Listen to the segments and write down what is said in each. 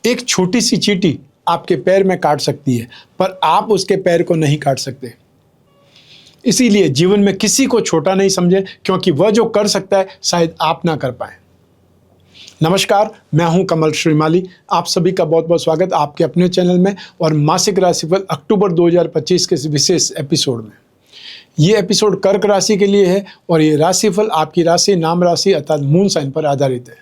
एक छोटी सी चींटी आपके पैर में काट सकती है, पर आप उसके पैर को नहीं काट सकते। इसीलिए जीवन में किसी को छोटा नहीं समझें, क्योंकि वह जो कर सकता है शायद आप ना कर पाए। नमस्कार, मैं हूं कमल श्रीमाली। आप सभी का बहुत बहुत स्वागत आपके अपने चैनल में और मासिक राशिफल अक्टूबर 2025 के विशेष एपिसोड में। ये एपिसोड कर्क राशि के लिए है और ये राशिफल आपकी राशि, नाम राशि अर्थात मून साइन पर आधारित है।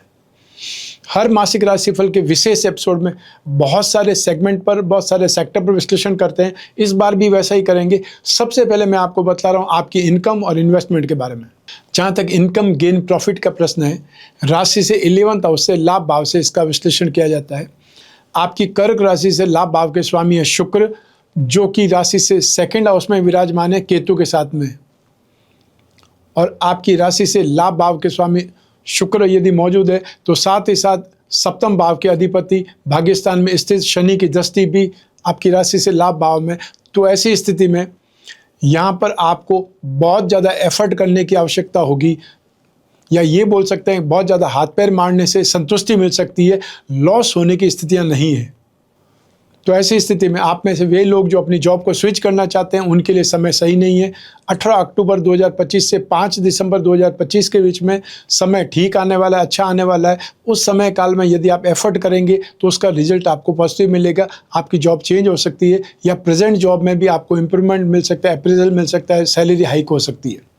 हर मासिक राशिफल के विशेष एपिसोड में बहुत सारे सेगमेंट पर, बहुत सारे सेक्टर पर विश्लेषण करते हैं। इस बार भी वैसा ही करेंगे। सबसे पहले मैं आपको बता रहा हूँ आपकी इनकम और इन्वेस्टमेंट के बारे में। जहाँ तक इनकम, गेन, प्रॉफिट का प्रश्न है, राशि से 11th हाउस से, लाभ भाव से इसका विश्लेषण किया जाता है। आपकी कर्क राशि से लाभ भाव के स्वामी है शुक्र, जो कि राशि से 2nd हाउस में विराजमान है केतु के साथ में। और आपकी राशि से लाभ भाव के स्वामी शुक्र यदि मौजूद है तो साथ ही साथ 7th भाव के अधिपति भाग्यस्थान में स्थित शनि की दृष्टि भी आपकी राशि से लाभ भाव में। तो ऐसी स्थिति में यहाँ पर आपको बहुत ज़्यादा एफर्ट करने की आवश्यकता होगी, या ये बोल सकते हैं बहुत ज़्यादा हाथ पैर मारने से संतुष्टि मिल सकती है, लॉस होने की स्थितियाँ नहीं है। तो ऐसी स्थिति में आप में से वे लोग जो अपनी जॉब को स्विच करना चाहते हैं उनके लिए समय सही नहीं है। 18 अक्टूबर 2025 से 5 दिसंबर 2025 के बीच में समय ठीक आने वाला है, अच्छा आने वाला है। उस समय काल में यदि आप एफर्ट करेंगे तो उसका रिजल्ट आपको पॉजिटिव मिलेगा। आपकी जॉब चेंज हो सकती है या प्रेजेंट जॉब में भी आपको इम्प्रूवमेंट मिल सकता है, अप्रेजल मिल सकता है, सैलरी हाइक हो सकती है।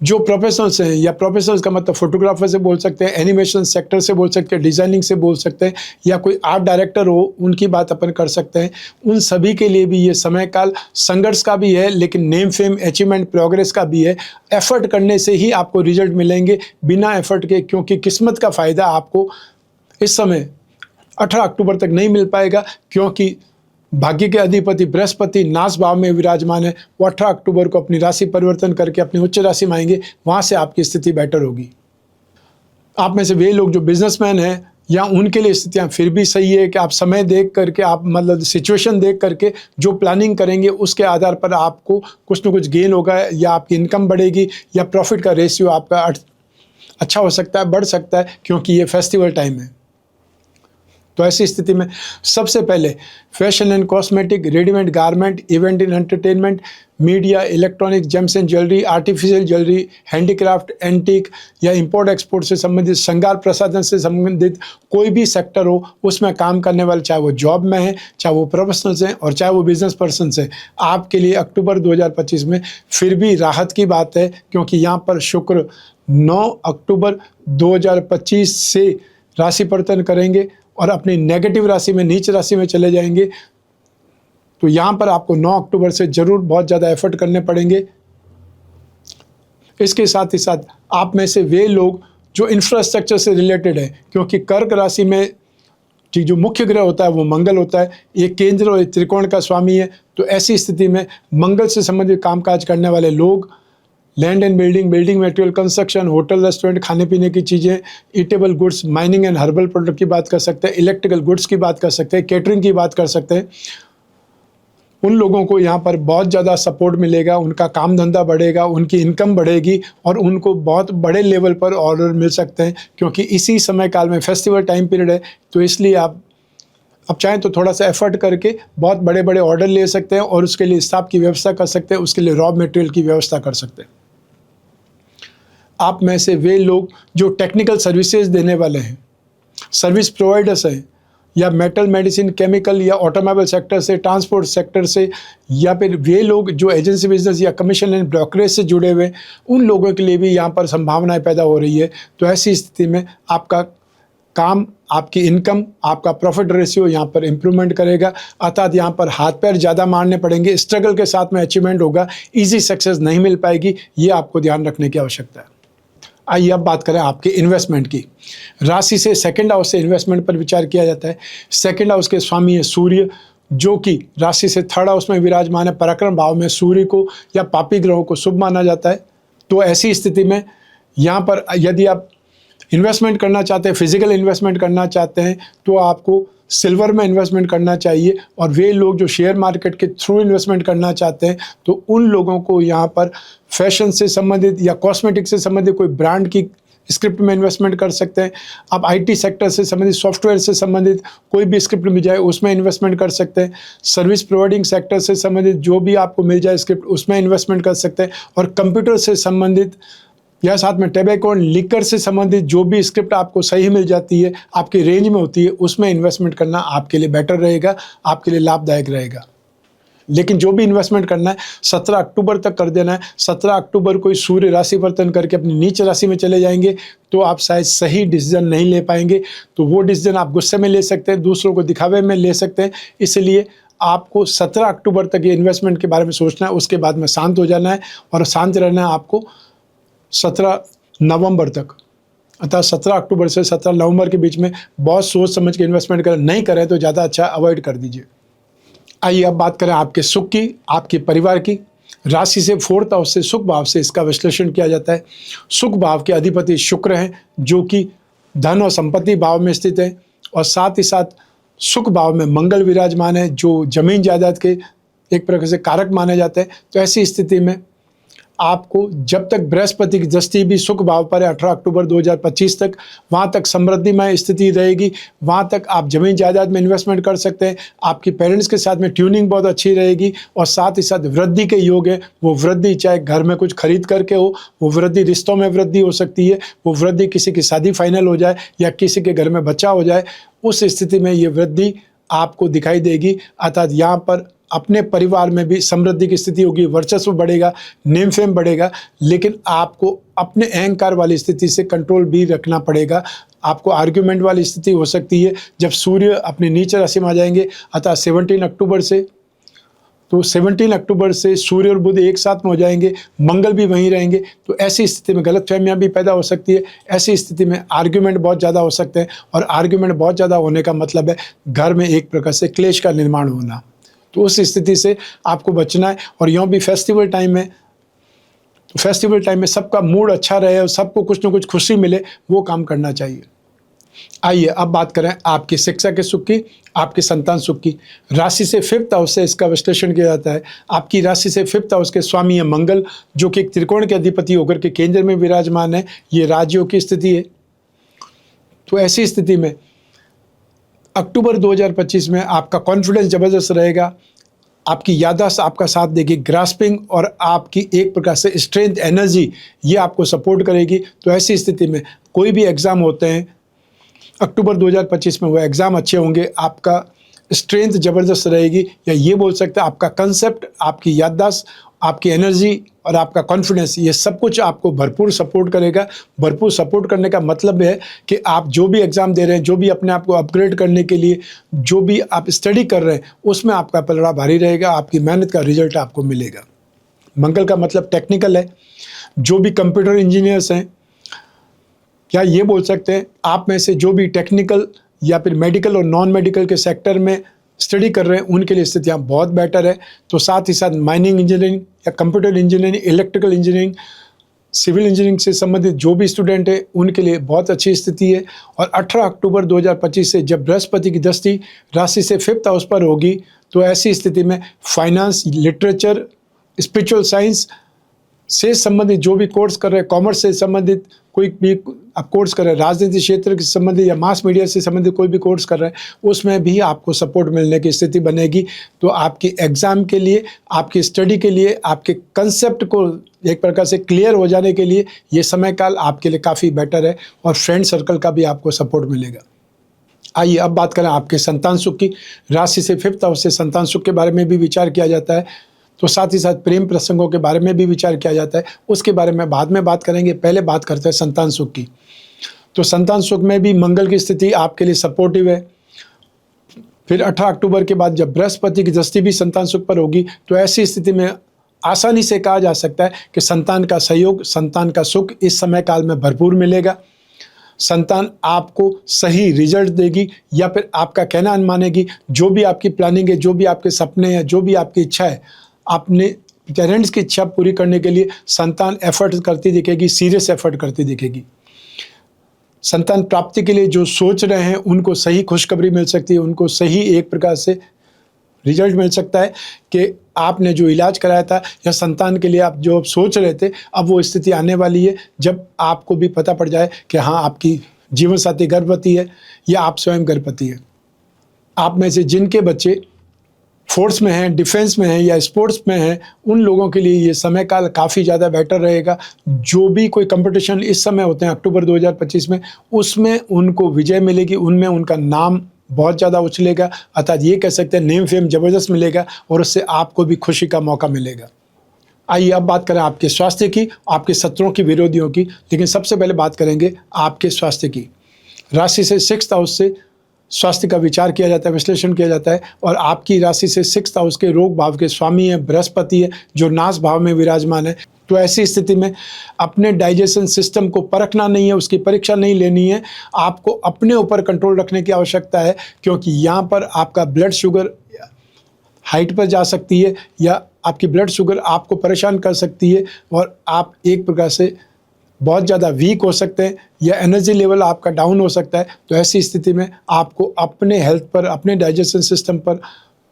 जो प्रोफेशनल्स हैं, या प्रोफेशनल्स का मतलब फोटोग्राफर से बोल सकते हैं, एनिमेशन सेक्टर से बोल सकते हैं, डिज़ाइनिंग से बोल सकते हैं, या कोई आर्ट डायरेक्टर हो उनकी बात अपन कर सकते हैं। उन सभी के लिए भी ये समय काल संघर्ष का भी है, लेकिन नेम फेम, अचीवमेंट, प्रोग्रेस का भी है। एफर्ट करने से ही आपको रिजल्ट मिलेंगे, बिना एफर्ट के, क्योंकि किस्मत का फ़ायदा आपको इस समय 18 अक्टूबर तक नहीं मिल पाएगा, क्योंकि भाग्य के अधिपति बृहस्पति नाश भाव में विराजमान है। वो 18 अक्टूबर को अपनी राशि परिवर्तन करके अपनी उच्च राशि में आएंगे, वहाँ से आपकी स्थिति बेटर होगी। आप में से वे लोग जो बिजनेसमैन हैं, या उनके लिए स्थितियाँ फिर भी सही है कि आप समय देख करके, आप मतलब सिचुएशन देख करके जो प्लानिंग करेंगे उसके आधार पर आपको कुछ न कुछ गेन होगा, या आपकी इनकम बढ़ेगी, या प्रॉफिट का रेशियो आपका अच्छा हो सकता है, बढ़ सकता है, क्योंकि ये फेस्टिवल टाइम है। तो ऐसी स्थिति में सबसे पहले fashion and cosmetic, readymade garment, event and entertainment, media, electronic, James and jewellery, artificial jewellery, handicraft, antique या इंपोर्ट एक्सपोर्ट से संबंधित, श्रृंगार प्रसाधन से संबंधित कोई भी सेक्टर हो, उसमें काम करने वाले, चाहे वो जॉब में है, चाहे वो प्रोफेशनल्स हैं और चाहे वो बिजनेस पर्सन है, आपके लिए अक्टूबर 2025 में फिर भी राहत की बात है, क्योंकि यहाँ पर शुक्र 9 अक्टूबर 2025 से राशि परिवर्तन करेंगे और अपनी नेगेटिव राशि में, नीच राशि में चले जाएंगे। तो यहाँ पर आपको 9 अक्टूबर से जरूर बहुत ज़्यादा एफर्ट करने पड़ेंगे। इसके साथ ही साथ आप में से वे लोग जो इंफ्रास्ट्रक्चर से रिलेटेड है, क्योंकि कर्क राशि में जो मुख्य ग्रह होता है वो मंगल होता है, ये केंद्र और त्रिकोण का स्वामी है। तो ऐसी स्थिति में मंगल से संबंधित कामकाज करने वाले लोग, land and building, building material, construction, hotel, restaurant, खाने पीने की चीज़ें, eatable goods, mining and herbal product की बात कर सकते हैं, इलेक्ट्रिकल गुड्स की बात कर सकते हैं, केटरिंग की बात कर सकते हैं। उन लोगों को यहाँ पर बहुत ज़्यादा सपोर्ट मिलेगा, उनका काम धंधा बढ़ेगा, उनकी इनकम बढ़ेगी और उनको बहुत बड़े लेवल पर ऑर्डर मिल सकते हैं, क्योंकि इसी समय काल में फेस्टिवल टाइम पीरियड है। तो इसलिए आप चाहें तो थोड़ा सा एफर्ट करके बहुत बड़े बड़े ऑर्डर ले सकते हैं और उसके लिए स्टाफ की व्यवस्था कर सकते हैं, उसके लिए रॉ मटेरियल की व्यवस्था कर सकते हैं। आप में से वे लोग जो टेक्निकल सर्विसेज देने वाले हैं, सर्विस प्रोवाइडर्स हैं, या मेटल, मेडिसिन, केमिकल या ऑटोमोबाइल सेक्टर से, ट्रांसपोर्ट सेक्टर से, या फिर वे लोग जो एजेंसी बिजनेस या कमीशन एंड ब्रोकरेज से जुड़े हुए, उन लोगों के लिए भी यहाँ पर संभावनाएं पैदा हो रही है। तो ऐसी स्थिति में आपका काम, आपकी इनकम, आपका प्रॉफिट रेशियो यहाँ पर इम्प्रूवमेंट करेगा, अर्थात यहाँ पर हाथ पैर ज़्यादा मारने पड़ेंगे, स्ट्रगल के साथ में अचीवमेंट होगा, ईजी सक्सेस नहीं मिल पाएगी। ये आपको ध्यान रखने की आवश्यकता है। आइए अब बात करें आपके इन्वेस्टमेंट की। राशि से 2nd हाउस से इन्वेस्टमेंट पर विचार किया जाता है। 2nd हाउस के स्वामी है सूर्य, जो कि राशि से 3rd हाउस में विराजमान है। पराक्रम भाव में सूर्य को या पापी ग्रहों को शुभ माना जाता है। तो ऐसी स्थिति में यहाँ पर यदि आप इन्वेस्टमेंट करना चाहते हैं, फिजिकल इन्वेस्टमेंट करना चाहते हैं, तो आपको सिल्वर में इन्वेस्टमेंट करना चाहिए। और वे लोग जो शेयर मार्केट के थ्रू इन्वेस्टमेंट करना चाहते हैं, तो उन लोगों को यहाँ पर फैशन से संबंधित या कॉस्मेटिक से संबंधित कोई ब्रांड की स्क्रिप्ट में इन्वेस्टमेंट कर सकते हैं। आप आईटी सेक्टर से संबंधित, सॉफ्टवेयर से संबंधित कोई भी स्क्रिप्ट मिल जाए उसमें इन्वेस्टमेंट कर सकते हैं। सर्विस प्रोवाइडिंग सेक्टर से संबंधित जो भी आपको मिल जाए स्क्रिप्ट उसमें इन्वेस्टमेंट कर सकते हैं। और कंप्यूटर से संबंधित या साथ में टैबेको एंड लिकर से संबंधित जो भी स्क्रिप्ट आपको सही मिल जाती है, आपकी रेंज में होती है, उसमें इन्वेस्टमेंट करना आपके लिए बेटर रहेगा, आपके लिए लाभदायक रहेगा। लेकिन जो भी इन्वेस्टमेंट करना है 17 अक्टूबर तक कर देना है। 17 अक्टूबर को सूर्य राशि परिवर्तन करके अपनी नीच राशि में चले जाएंगे तो आप शायद सही डिसीजन नहीं ले पाएंगे। तो वो डिसीजन आप गुस्से में ले सकते हैं, दूसरों को दिखावे में ले सकते हैं। इसलिए आपको 17 अक्टूबर तक ये इन्वेस्टमेंट के बारे में सोचना है, उसके बाद में शांत हो जाना है और शांत रहना है आपको 17 नवंबर तक। अतः 17 अक्टूबर से 17 नवंबर के बीच में बहुत सोच समझ के इन्वेस्टमेंट करें, नहीं करें तो ज़्यादा अच्छा, अवॉइड कर दीजिए। आइए अब बात करें आपके सुख की, आपके परिवार की। राशि से 4th हाउस से, सुख भाव से इसका विश्लेषण किया जाता है। सुख भाव के अधिपति शुक्र हैं जो कि धन और संपत्ति भाव में स्थित है, और साथ ही साथ सुख भाव में मंगल विराजमान है जो जमीन जायदाद के एक प्रकार से कारक माने जाते हैं। तो ऐसी स्थिति में आपको जब तक बृहस्पति की दृष्टि भी सुख भाव पर है 18 अक्टूबर 2025 तक, वहाँ तक समृद्धिमय स्थिति रहेगी, वहाँ तक आप जमीन जायदाद में इन्वेस्टमेंट कर सकते हैं। आपकी पेरेंट्स के साथ में ट्यूनिंग बहुत अच्छी रहेगी, और साथ ही साथ वृद्धि के योग है। वो वृद्धि चाहे घर में कुछ खरीद करके हो, वो वृद्धि रिश्तों में वृद्धि हो सकती है, वो वृद्धि किसी की शादी फाइनल हो जाए या किसी के घर में बच्चा हो जाए, उस स्थिति में ये वृद्धि आपको दिखाई देगी। अर्थात यहाँ पर अपने परिवार में भी समृद्धि की स्थिति होगी, वर्चस्व बढ़ेगा, नेम फेम बढ़ेगा, लेकिन आपको अपने अहंकार वाली स्थिति से कंट्रोल भी रखना पड़ेगा। आपको आर्ग्यूमेंट वाली स्थिति हो सकती है जब सूर्य अपने नीच राशि में आ जाएंगे। अतः 17 अक्टूबर से, तो 17 अक्टूबर से सूर्य और बुध एक साथ में हो जाएंगे, मंगल भी वहीं रहेंगे। तो ऐसी स्थिति में गलतफहमियां भी पैदा हो सकती है। ऐसी स्थिति में आर्ग्यूमेंट बहुत ज़्यादा हो सकते हैं, और आर्ग्यूमेंट बहुत ज़्यादा होने का मतलब है घर में एक प्रकार से क्लेश का निर्माण होना। तो उस स्थिति से आपको बचना है। और यूँ भी फेस्टिवल टाइम है, तो फेस्टिवल टाइम में सबका मूड अच्छा रहे और सबको कुछ ना कुछ खुशी मिले, वो काम करना चाहिए। आइए अब बात करें आपकी शिक्षा के सुख की, आपके संतान सुख की। राशि से 5th हाउस से इसका विश्लेषण किया जाता है। आपकी राशि से 5th हाउस के स्वामी है मंगल, जो कि एक त्रिकोण के अधिपति होकर के केंद्र में विराजमान है। ये राजयोग की स्थिति है। तो ऐसी स्थिति में अक्टूबर 2025 में आपका कॉन्फिडेंस ज़बरदस्त रहेगा, आपकी याददाश्त आपका साथ देगी, ग्रास्पिंग और आपकी एक प्रकार से स्ट्रेंथ, एनर्जी, ये आपको सपोर्ट करेगी। तो ऐसी स्थिति में कोई भी एग्ज़ाम होते हैं अक्टूबर 2025 में, वो एग्ज़ाम अच्छे होंगे, आपका स्ट्रेंथ ज़बरदस्त रहेगी, या ये बोल सकते हैं आपका कंसेप्ट, आपकी याददाश्त, आपकी एनर्जी और आपका कॉन्फिडेंस, ये सब कुछ आपको भरपूर सपोर्ट करेगा। भरपूर सपोर्ट करने का मतलब है कि आप जो भी एग्ज़ाम दे रहे हैं, जो भी अपने आप को अपग्रेड करने के लिए जो भी आप स्टडी कर रहे हैं, उसमें आपका पलड़ा भारी रहेगा, आपकी मेहनत का रिजल्ट आपको मिलेगा। मंगल का मतलब टेक्निकल है। जो भी कंप्यूटर इंजीनियर्स हैं, क्या ये बोल सकते हैं आप में से जो भी टेक्निकल या फिर मेडिकल और नॉन मेडिकल के सेक्टर में स्टडी कर रहे हैं, उनके लिए स्थितियाँ बहुत बेटर है। तो साथ ही साथ माइनिंग इंजीनियरिंग या computer engineering, electrical engineering, civil engineering से संबंधित जो भी स्टूडेंट है, उनके लिए बहुत अच्छी स्थिति है। और 18 अक्टूबर 2025 से जब बृहस्पति की दृष्टि राशि से 5th हाउस पर होगी, तो ऐसी स्थिति में फाइनेंस, लिटरेचर, स्पिरिचुअल साइंस से संबंधित जो भी कोर्स कर रहे हैं, कॉमर्स से संबंधित कोई भी आप कोर्स कर रहे हैं, राजनीति क्षेत्र से संबंधित या मास मीडिया से संबंधित कोई भी कोर्स कर रहे हैं, उसमें भी आपको सपोर्ट मिलने की स्थिति बनेगी। तो आपकी एग्ज़ाम के लिए, आपकी स्टडी के लिए, आपके कंसेप्ट को एक प्रकार से क्लियर हो जाने के लिए ये समय काल आपके लिए काफ़ी बेटर है, और फ्रेंड सर्कल का भी आपको सपोर्ट मिलेगा। आइए अब बात करें आपके संतान सुख की। राशि से 5th हाउस से संतान सुख के बारे में भी विचार किया जाता है। तो साथ ही साथ प्रेम प्रसंगों के बारे में भी विचार किया जाता है, उसके बारे में बाद में बात करेंगे। पहले बात करते हैं संतान सुख की। तो संतान सुख में भी मंगल की स्थिति आपके लिए सपोर्टिव है। फिर 18 अक्टूबर के बाद जब बृहस्पति की दृष्टि भी संतान सुख पर होगी, तो ऐसी स्थिति में आसानी से कहा जा सकता है कि संतान का सहयोग, संतान का सुख इस समय काल में भरपूर मिलेगा। संतान आपको सही रिजल्ट देगी, या फिर आपका कहना मानेगी। जो भी आपकी प्लानिंग है, जो भी आपके सपने हैं, जो भी आपकी इच्छा है, अपने पेरेंट्स की इच्छा पूरी करने के लिए संतान एफर्ट करती दिखेगी, सीरियस एफर्ट करती दिखेगी। संतान प्राप्ति के लिए जो सोच रहे हैं, उनको सही खुशखबरी मिल सकती है, उनको सही एक प्रकार से रिजल्ट मिल सकता है कि आपने जो इलाज कराया था या संतान के लिए आप जो अब सोच रहे थे, अब वो स्थिति आने वाली है जब आपको भी पता पड़ जाए कि हाँ, आपकी जीवन साथी गर्भवती है या आप स्वयं गर्भवती है। आप में से जिनके बच्चे फोर्स में हैं, डिफेंस में हैं या स्पोर्ट्स में हैं, उन लोगों के लिए ये समय काल काफ़ी ज़्यादा बेटर रहेगा। जो भी कोई कंपटीशन इस समय होते हैं अक्टूबर 2025 में, उसमें उनको विजय मिलेगी, उनमें उनका नाम बहुत ज़्यादा उछलेगा, अर्थात ये कह सकते हैं नेम फेम ज़बरदस्त मिलेगा और उससे आपको भी खुशी का मौका मिलेगा। आइए अब बात करें आपके स्वास्थ्य की, आपके शत्रुओं की, विरोधियों की, लेकिन सबसे पहले बात करेंगे आपके स्वास्थ्य की। राशि से 6th हाउस से स्वास्थ्य का विचार किया जाता है, विश्लेषण किया जाता है और आपकी राशि से 6th हाउस के रोग भाव के स्वामी है बृहस्पति है, जो नाश भाव में विराजमान है। तो ऐसी स्थिति में अपने डाइजेशन सिस्टम को परखना नहीं है, उसकी परीक्षा नहीं लेनी है, आपको अपने ऊपर कंट्रोल रखने की आवश्यकता है, क्योंकि यहाँ पर आपका ब्लड शुगर हाइट पर जा सकती है या आपकी ब्लड शुगर आपको परेशान कर सकती है और आप एक प्रकार से बहुत ज़्यादा वीक हो सकते हैं या एनर्जी लेवल आपका डाउन हो सकता है। तो ऐसी स्थिति में आपको अपने हेल्थ पर, अपने डाइजेशन सिस्टम पर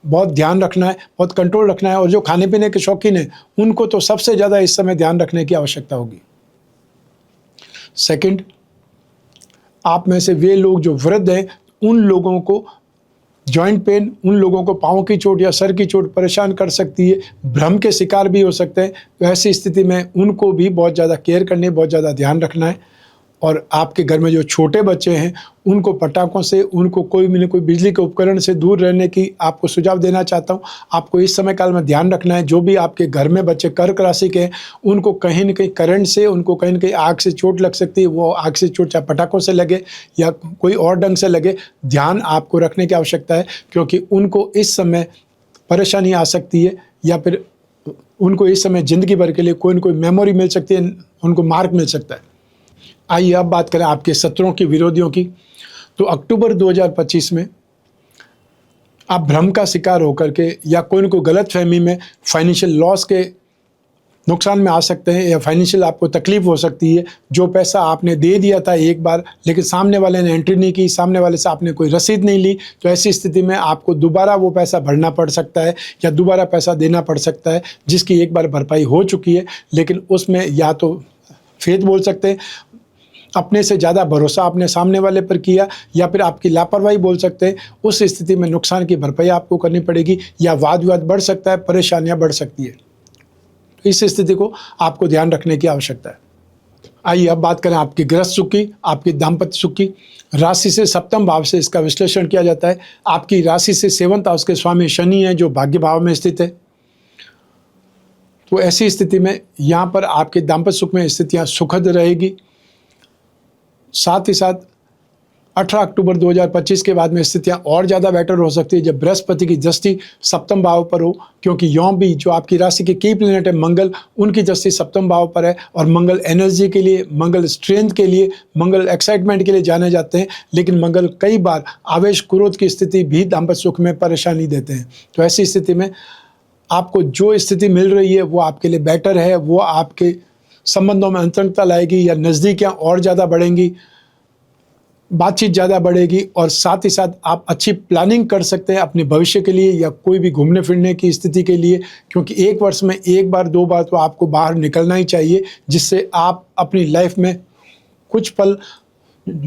बहुत ध्यान रखना है, बहुत कंट्रोल रखना है और जो खाने पीने के शौकीन हैं उनको तो सबसे ज़्यादा इस समय ध्यान रखने की आवश्यकता होगी। सेकंड, आप में से वे लोग जो वृद्ध हैं, उन लोगों को जॉइंट पेन, उन लोगों को पाँव की चोट या सर की चोट परेशान कर सकती है, भ्रम के शिकार भी हो सकते हैं। तो ऐसी स्थिति में उनको भी बहुत ज़्यादा केयर करनी है, बहुत ज़्यादा ध्यान रखना है। और आपके घर में जो छोटे बच्चे हैं उनको पटाखों से, उनको कोई न कोई बिजली के उपकरण से दूर रहने की आपको सुझाव देना चाहता हूँ। आपको इस समय काल में ध्यान रखना है, जो भी आपके घर में बच्चे कर्क राशि के हैं उनको कहीं न कहीं करंट से, उनको कहीं न कहीं आग से चोट लग सकती है। वो आग से चोट चाहे पटाखों से लगे या कोई और ढंग से लगे, ध्यान आपको रखने की आवश्यकता है, क्योंकि उनको इस समय परेशानी आ सकती है या फिर उनको इस समय ज़िंदगी भर के लिए कोई न कोई मेमोरी मिल सकती है, उनको मार्क मिल सकता है। आइए अब बात करें आपके शत्रुओं की, विरोधियों की। तो अक्टूबर 2025 में आप भ्रम का शिकार होकर के या कोई न कोई गलतफहमी में फाइनेंशियल लॉस के नुकसान में आ सकते हैं या फाइनेंशियल आपको तकलीफ हो सकती है। जो पैसा आपने दे दिया था एक बार, लेकिन सामने वाले ने एंट्री नहीं की, सामने वाले से आपने कोई रसीद नहीं ली, तो ऐसी स्थिति में आपको दोबारा वो पैसा भरना पड़ सकता है या दोबारा पैसा देना पड़ सकता है, जिसकी एक बार भरपाई हो चुकी है। लेकिन उसमें या तो फेथ बोल सकते हैं, अपने से ज़्यादा भरोसा आपने सामने वाले पर किया, या फिर आपकी लापरवाही बोल सकते हैं। उस स्थिति में नुकसान की भरपाई आपको करनी पड़ेगी या वाद विवाद बढ़ सकता है, परेशानियां बढ़ सकती है। तो इस स्थिति को आपको ध्यान रखने की आवश्यकता है। आइए अब बात करें आपके गृहस्थ सुख की, आपके दाम्पत्य सुख की। राशि से 7वें भाव से इसका विश्लेषण किया जाता है। आपकी राशि से 7th हाउस के स्वामी शनि है, जो भाग्य भाव में स्थित है। तो ऐसी स्थिति में यहाँ पर आपके दाम्पत्य सुख में स्थितियाँ सुखद रहेगी। साथ ही साथ 18 अक्टूबर 2025 के बाद में स्थितियां और ज़्यादा बेटर हो सकती है, जब बृहस्पति की दृष्टि 7वें भाव पर हो, क्योंकि यों भी जो आपकी राशि के की प्लैनेट है मंगल, उनकी दृष्टि 7वें भाव पर है। और मंगल एनर्जी के लिए, मंगल स्ट्रेंथ के लिए, मंगल एक्साइटमेंट के लिए जाने जाते हैं, लेकिन मंगल कई बार आवेश क्रोध की स्थिति भी दाम्पत्य सुख में परेशानी देते हैं। तो ऐसी स्थिति में आपको जो स्थिति मिल रही है वो आपके लिए बेटर है, वो आपके संबंधों में अंतरंगता लाएगी या नज़दीकियाँ और ज़्यादा बढ़ेंगी, बातचीत ज़्यादा बढ़ेगी और साथ ही साथ आप अच्छी प्लानिंग कर सकते हैं अपने भविष्य के लिए या कोई भी घूमने फिरने की स्थिति के लिए, क्योंकि एक वर्ष में एक बार 2 बार तो आपको बाहर निकलना ही चाहिए, जिससे आप अपनी लाइफ में कुछ पल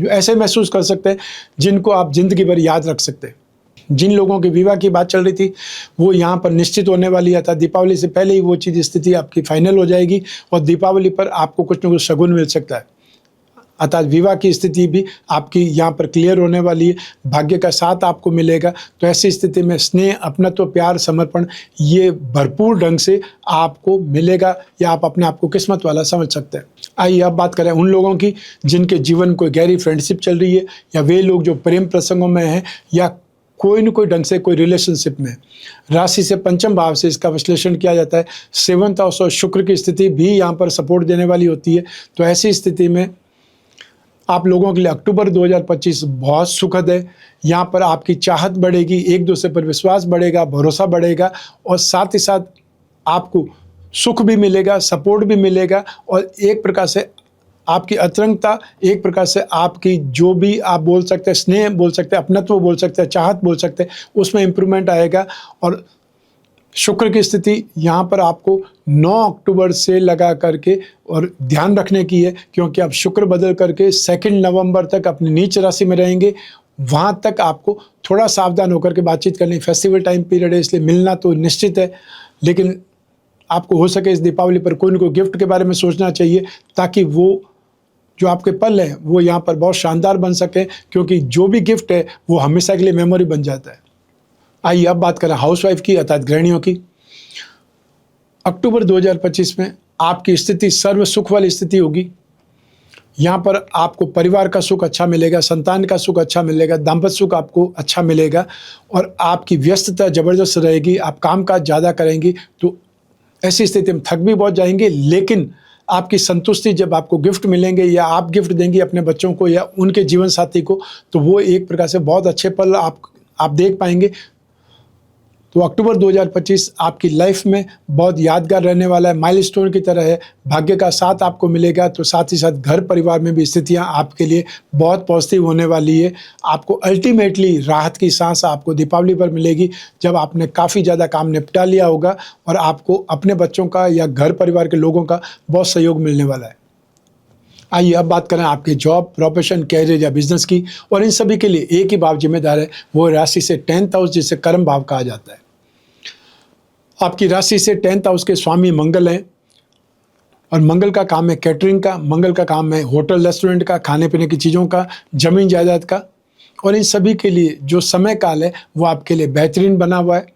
ऐसे महसूस कर सकते हैं जिनको आप ज़िंदगी भर याद रख सकते हैं। जिन लोगों के विवाह की बात चल रही थी वो यहाँ पर निश्चित होने वाली है, था दीपावली से पहले ही वो चीज़ स्थिति आपकी फाइनल हो जाएगी और दीपावली पर आपको कुछ न कुछ शगुन मिल सकता है, अर्थात विवाह की स्थिति भी आपकी यहाँ पर क्लियर होने वाली है, भाग्य का साथ आपको मिलेगा। तो ऐसी स्थिति में स्नेह, अपनत्व, प्यार, समर्पण ये भरपूर ढंग से आपको मिलेगा या आप अपने आप को किस्मत वाला समझ सकते हैं। आइए अब बात करें उन लोगों की जिनके जीवन कोई गहरी फ्रेंडशिप चल रही है या वे लोग जो प्रेम प्रसंगों में हैं या कोई न कोई ढंग से कोई रिलेशनशिप में। राशि से 5वें भाव से इसका विश्लेषण किया जाता है। 7th हाउस और शुक्र की स्थिति भी यहाँ पर सपोर्ट देने वाली होती है। तो ऐसी स्थिति में आप लोगों के लिए अक्टूबर 2025 बहुत सुखद है। यहाँ पर आपकी चाहत बढ़ेगी, एक दूसरे पर विश्वास बढ़ेगा, भरोसा बढ़ेगा और साथ ही साथ आपको सुख भी मिलेगा, सपोर्ट भी मिलेगा और एक प्रकार से आपकी अतरंगता, एक प्रकार से आपकी जो भी आप बोल सकते हैं, स्नेह बोल सकते हैं, अपनत्व बोल सकते हैं, चाहत बोल सकते हैं, उसमें इम्प्रूवमेंट आएगा। और शुक्र की स्थिति यहाँ पर आपको 9 अक्टूबर से लगा करके और ध्यान रखने की है, क्योंकि आप शुक्र बदल करके 2 नवंबर तक अपनी नीच राशि में रहेंगे। वहाँ तक आपको थोड़ा सावधान होकर के बातचीत करनी। फेस्टिवल टाइम पीरियड है, इसलिए मिलना तो निश्चित है, लेकिन आपको हो सके इस दीपावली पर कोई न कोई गिफ्ट के बारे में सोचना चाहिए, ताकि वो जो आपके पल हैं वो यहाँ पर बहुत शानदार बन सके, क्योंकि जो भी गिफ्ट है वो हमेशा के लिए मेमोरी बन जाता है। आइए अब बात करें हाउसवाइफ की अर्थात गृहिणियों की। अक्टूबर 2025 में आपकी स्थिति सर्व सुख वाली स्थिति होगी। यहाँ पर आपको परिवार का सुख अच्छा मिलेगा, संतान का सुख अच्छा मिलेगा, दाम्पत्य सुख आपको अच्छा मिलेगा, और आपकी व्यस्तता ज़बरदस्त रहेगी। आप कामकाज ज़्यादा करेंगी तो ऐसी स्थिति में थक भी बहुत जाएंगे, लेकिन आपकी संतुष्टि जब आपको गिफ्ट मिलेंगे या आप गिफ्ट देंगी अपने बच्चों को या उनके जीवन साथी को, तो वो एक प्रकार से बहुत अच्छे पल आप देख पाएंगे। तो अक्टूबर 2025 आपकी लाइफ में बहुत यादगार रहने वाला है, माइलस्टोन की तरह है। भाग्य का साथ आपको मिलेगा, तो साथ ही साथ घर परिवार में भी स्थितियां आपके लिए बहुत पॉजिटिव होने वाली है। आपको अल्टीमेटली राहत की सांस आपको दीपावली पर मिलेगी, जब आपने काफ़ी ज़्यादा काम निपटा लिया होगा और आपको अपने बच्चों का या घर परिवार के लोगों का बहुत सहयोग मिलने वाला है। आइए अब बात करें आपके जॉब, प्रोफेशन, कैरियर या बिजनेस की। और इन सभी के लिए एक ही भाव जिम्मेदार है, वो राशि से 10th हाउस, जिसे कर्म भाव कहा जाता है। आपकी राशि से 10th हाउस के स्वामी मंगल हैं, और मंगल का काम है कैटरिंग का, मंगल का काम है होटल रेस्टोरेंट का, खाने पीने की चीज़ों का, जमीन जायदाद का। और इन सभी के लिए जो समय काल है वो आपके लिए बेहतरीन बना हुआ है।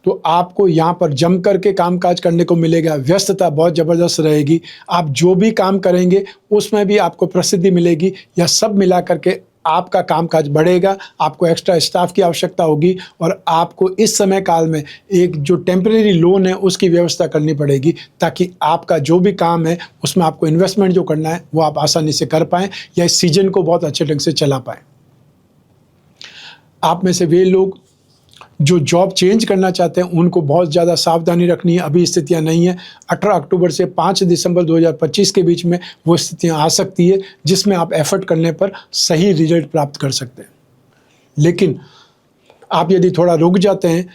तो आपको यहाँ पर जम करके कामकाज करने को मिलेगा, व्यस्तता बहुत ज़बरदस्त रहेगी। आप जो भी काम करेंगे उसमें भी आपको प्रसिद्धि मिलेगी, या सब मिला करके आपका कामकाज बढ़ेगा। आपको एक्स्ट्रा स्टाफ की आवश्यकता होगी, और आपको इस समय काल में एक जो टेम्परेरी लोन है उसकी व्यवस्था करनी पड़ेगी, ताकि आपका जो भी काम है उसमें आपको इन्वेस्टमेंट जो करना है वो आप आसानी से कर पाएँ, या इस सीजन को बहुत अच्छे ढंग से चला पाएँ। आप में से वे लोग जो जॉब चेंज करना चाहते हैं उनको बहुत ज़्यादा सावधानी रखनी है। अभी स्थितियां नहीं है। 18 अक्टूबर से 5 दिसंबर 2025 के बीच में वो स्थितियां आ सकती है, जिसमें आप एफर्ट करने पर सही रिजल्ट प्राप्त कर सकते हैं। लेकिन आप यदि थोड़ा रुक जाते हैं,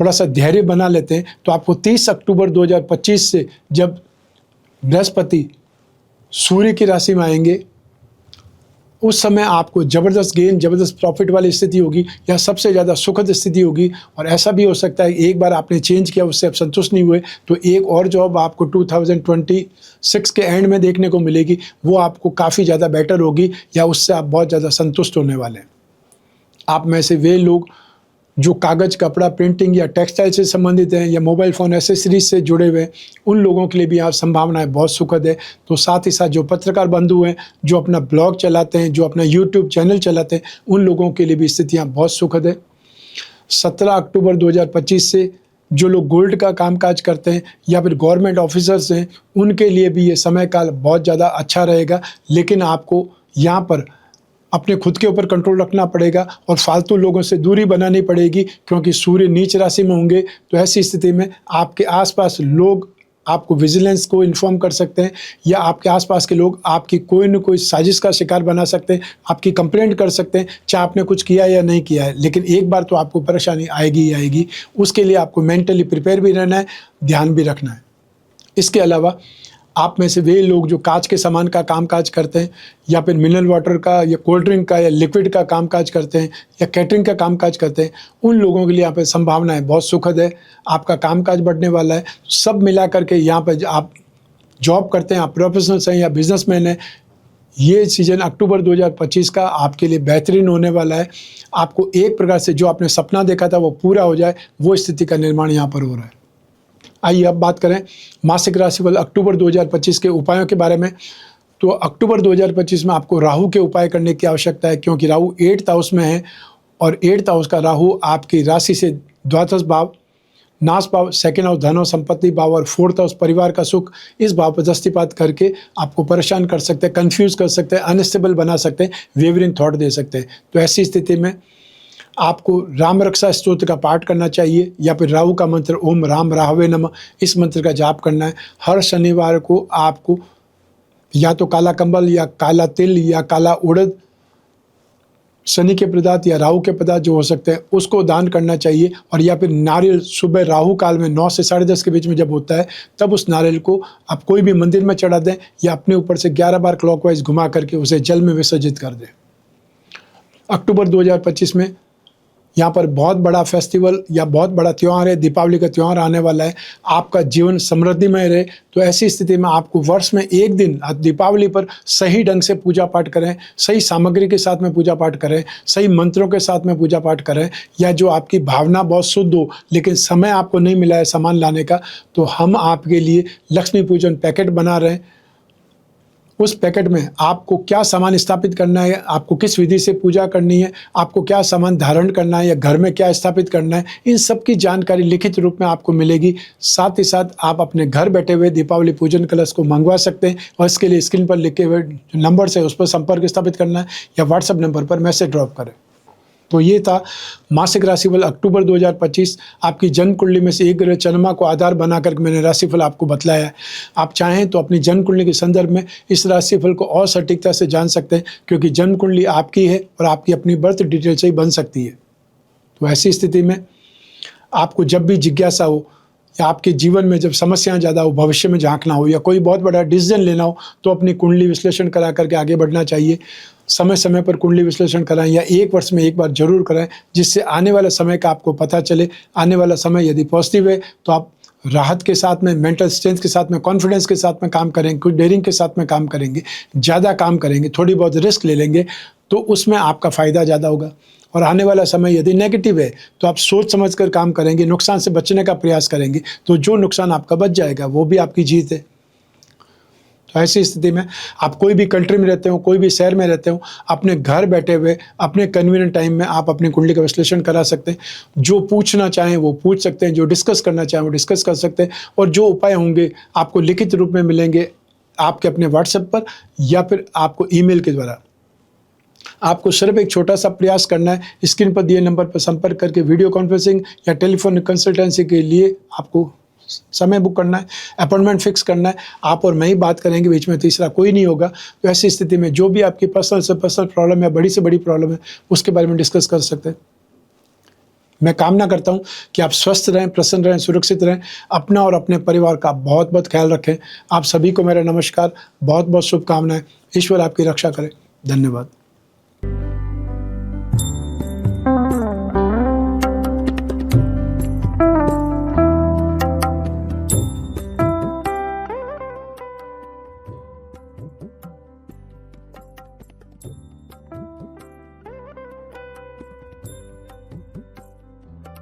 थोड़ा सा धैर्य बना लेते हैं, तो आपको 30 अक्टूबर 2025 से जब बृहस्पति सूर्य की राशि में आएंगे, उस समय आपको ज़बरदस्त गेन, ज़बरदस्त प्रॉफिट वाली स्थिति होगी, या सबसे ज़्यादा सुखद स्थिति होगी। और ऐसा भी हो सकता है एक बार आपने चेंज किया, उससे आप संतुष्ट नहीं हुए, तो एक और जॉब आपको 2026 के एंड में देखने को मिलेगी, वो आपको काफ़ी ज़्यादा बेटर होगी, या उससे आप बहुत ज़्यादा संतुष्ट होने वाले हैं। आप में से वे लोग जो कागज़, कपड़ा, प्रिंटिंग या टेक्सटाइल से संबंधित हैं, या मोबाइल फ़ोन एसेसरीज से जुड़े हुए हैं, उन लोगों के लिए भी यहाँ संभावनाएं बहुत सुखद है। तो साथ ही साथ जो पत्रकार बंधु हैं, जो अपना ब्लॉग चलाते हैं, जो अपना यूट्यूब चैनल चलाते हैं, उन लोगों के लिए भी स्थितियाँ बहुत सुखद है। 17 अक्टूबर 2025 से जो लोग गोल्ड का कामकाज करते हैं या फिर गवर्नमेंट ऑफिसर्स हैं, उनके लिए भी ये समय काल बहुत ज़्यादा अच्छा रहेगा। लेकिन आपको यहाँ पर अपने खुद के ऊपर कंट्रोल रखना पड़ेगा और फालतू लोगों से दूरी बनानी पड़ेगी, क्योंकि सूर्य नीच राशि में होंगे। तो ऐसी स्थिति में आपके आसपास लोग आपको विजिलेंस को इन्फॉर्म कर सकते हैं, या आपके आसपास के लोग आपकी कोई न कोई साजिश का शिकार बना सकते हैं, आपकी कंप्लेंट कर सकते हैं, चाहे आपने कुछ किया या नहीं किया है। लेकिन एक बार तो आपको परेशानी आएगी ही आएगी। उसके लिए आपको मेंटली प्रिपेयर भी रहना है, ध्यान भी रखना है। इसके अलावा आप में से वे लोग जो कांच के सामान का कामकाज करते हैं, या फिर मिनरल वाटर का या कोल्ड ड्रिंक का या लिक्विड का कामकाज करते हैं, या कैटरिंग का कामकाज करते हैं, उन लोगों के लिए यहाँ पर संभावनाएं बहुत सुखद है। आपका कामकाज बढ़ने वाला है। सब मिला करके यहाँ पर आप जॉब करते हैं, आप प्रोफेशनल्स हैं या बिजनेसमैन हैं, ये सीजन अक्टूबर 2025 का आपके लिए बेहतरीन होने वाला है। आपको एक प्रकार से जो आपने सपना देखा था वो पूरा हो जाए, वो स्थिति का निर्माण यहाँ पर हो रहा है। आइए अब बात करें मासिक राशिफल अक्टूबर 2025 के उपायों के बारे में। तो अक्टूबर 2025 में आपको राहु के उपाय करने की आवश्यकता है, क्योंकि राहु 8th हाउस में है, और 8th हाउस का राहु आपकी राशि से द्वादश भाव, नाश भाव, 2nd हाउस धन और संपत्ति भाव, और 4th हाउस परिवार का सुख, इस भाव पर दृष्टिपात करके आपको परेशान कर सकते हैं, कन्फ्यूज़ कर सकते हैं, अनस्टेबल बना सकते हैं, वेवरिंग थॉट दे सकते हैं। तो ऐसी स्थिति में आपको राम रक्षा स्तोत्र का पाठ करना चाहिए, या फिर राहु का मंत्र ओम राम राहवे नमः, इस मंत्र का जाप करना है। हर शनिवार को आपको या तो काला कंबल या काला तिल या काला उड़द, शनि के पदार्थ या राहु के पदार्थ जो हो सकते हैं उसको दान करना चाहिए। और या फिर नारियल सुबह राहु काल में 9 से 10:30 के बीच में जब होता है तब उस नारियल को आप कोई भी मंदिर में चढ़ा दें या अपने ऊपर से 11 बार क्लॉकवाइज घुमा करके उसे जल में विसर्जित कर दें। अक्टूबर 2025 में यहाँ पर बहुत बड़ा फेस्टिवल या बहुत बड़ा त्यौहार है, दीपावली का त्यौहार आने वाला है। आपका जीवन समृद्धिमय रहे, तो ऐसी स्थिति में आपको वर्ष में एक दिन दीपावली पर सही ढंग से पूजा पाठ करें, सही सामग्री के साथ में पूजा पाठ करें, सही मंत्रों के साथ में पूजा पाठ करें, या जो आपकी भावना बहुत शुद्ध हो लेकिन समय आपको नहीं मिला है सामान लाने का, तो हम आपके लिए लक्ष्मी पूजन पैकेट बना रहे हैं। उस पैकेट में आपको क्या सामान स्थापित करना है, आपको किस विधि से पूजा करनी है, आपको क्या सामान धारण करना है या घर में क्या स्थापित करना है, इन सब की जानकारी लिखित रूप में आपको मिलेगी। साथ ही साथ आप अपने घर बैठे हुए दीपावली पूजन कलश को मंगवा सकते हैं और इसके लिए स्क्रीन पर लिखे हुए जो नंबर है उस पर संपर्क स्थापित करना है या व्हाट्सएप नंबर पर मैसेज ड्रॉप करें। तो ये था मासिक राशिफल अक्टूबर 2025। आपकी जन्म कुंडली में से एक ग्रह चंद्रमा को आधार बनाकर मैंने राशिफल आपको बतलाया है। आप चाहें तो अपनी जन्म कुंडली के संदर्भ में इस राशिफल को और सटीकता से जान सकते हैं, क्योंकि जन्म कुंडली आपकी है और आपकी अपनी बर्थ डिटेल से ही बन सकती है। तो ऐसी स्थिति में आपको जब भी जिज्ञासा हो या आपके जीवन में जब समस्याएं ज़्यादा हो, भविष्य में झांकना हो या कोई बहुत बड़ा डिसीजन लेना हो, तो अपनी कुंडली विश्लेषण करा करके आगे बढ़ना चाहिए। समय समय पर कुंडली विश्लेषण कराएं या 1 वर्ष में एक बार जरूर कराएं, जिससे आने वाले समय का आपको पता चले। आने वाला समय यदि पॉजिटिव है तो आप राहत के साथ में, मेंटल स्ट्रेंथ के साथ में, कॉन्फिडेंस के साथ में काम करेंगे, कुछ डेयरिंग के साथ में काम करेंगे, ज़्यादा काम करेंगे, थोड़ी बहुत रिस्क ले लेंगे, तो उसमें आपका फ़ायदा ज़्यादा होगा। और आने वाला समय यदि नेगेटिव है तो आप सोच समझ कर काम करेंगे, नुकसान से बचने का प्रयास करेंगे, तो जो नुकसान आपका बच जाएगा वो भी आपकी जीत है। तो ऐसी स्थिति में आप कोई भी कंट्री में रहते हो, कोई भी शहर में रहते हो, अपने घर बैठे हुए अपने कन्वीनियंट टाइम में आप अपनी कुंडली का विश्लेषण करा सकते हैं। जो पूछना चाहें वो पूछ सकते हैं, जो डिस्कस करना चाहें वो डिस्कस कर सकते हैं, और जो उपाय होंगे आपको लिखित रूप में मिलेंगे आपके अपने व्हाट्सएप पर या फिर आपको ईमेल के द्वारा। आपको सिर्फ एक छोटा सा प्रयास करना है, स्क्रीन पर दिए नंबर पर संपर्क करके वीडियो कॉन्फ्रेंसिंग या टेलीफोनिक कंसल्टेंसी के लिए आपको समय बुक करना है, अपॉइंटमेंट फिक्स करना है। आप और मैं ही बात करेंगे, बीच में तीसरा कोई नहीं होगा। तो ऐसी स्थिति में जो भी आपकी पर्सनल से पर्सनल प्रॉब्लम है, बड़ी से बड़ी प्रॉब्लम है, उसके बारे में डिस्कस कर सकते हैं। मैं कामना करता हूं कि आप स्वस्थ रहें, प्रसन्न रहें, सुरक्षित रहें, अपना और अपने परिवार का बहुत बहुत ख्याल रखें। आप सभी को मेरा नमस्कार, बहुत बहुत शुभकामनाएं। ईश्वर आपकी रक्षा करे। धन्यवाद।